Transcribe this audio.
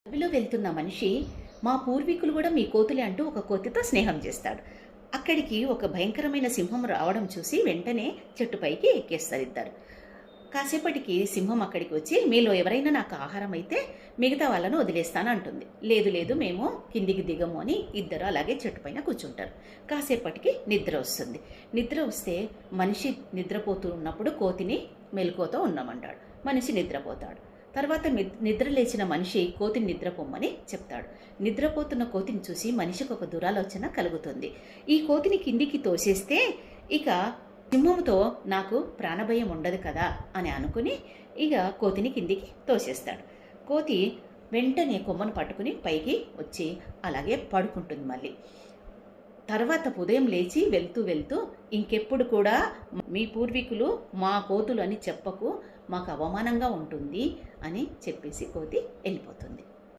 అడవిలో వెళ్తున్న మనిషి మా పూర్వీకులు కూడా మీ కోతులే అంటూ ఒక కోతితో స్నేహం చేస్తాడు. అక్కడికి ఒక భయంకరమైన సింహం రావడం చూసి వెంటనే చెట్టుపైకి ఎక్కేస్తారు ఇద్దరు. కాసేపటికి సింహం అక్కడికి వచ్చి మీలో ఎవరైనా నాకు ఆహారం అయితే మిగతా వాళ్ళను వదిలేస్తాను అంటుంది. లేదు లేదు మేము కిందికి దిగము అని ఇద్దరు అలాగే చెట్టుపైన కూర్చుంటారు. కాసేపటికి నిద్ర వస్తుంది. నిద్ర వస్తే మనిషి నిద్రపోతూ ఉన్నప్పుడు కోతిని మెలకువతో ఉన్నామంటాడు. మనిషి నిద్రపోతాడు. తర్వాత నిద్ర లేచిన మనిషి కోతిని నిద్రపోమ్మని చెప్తాడు. నిద్రపోతున్న కోతిని చూసి మనిషికి ఒక దురాలోచన కలుగుతుంది. ఈ కోతిని కిందికి తోసేస్తే ఇక సింహంతో నాకు ప్రాణభయం ఉండదు కదా అని అనుకుని ఇక కోతిని కిందికి తోసేస్తాడు. కోతి వెంటనే కొమ్మను పట్టుకుని పైకి వచ్చి అలాగే పడుకుంటుంది మళ్ళీ. తర్వాత ఉదయం లేచి వెళ్తూ వెళ్తూ ఇంకెప్పుడు కూడా మీ పూర్వీకులు మా కోతులు అని చెప్పకు, మాకు అవమానంగా ఉంటుంది అని చెప్పేసి కోతి వెళ్ళిపోతుంది.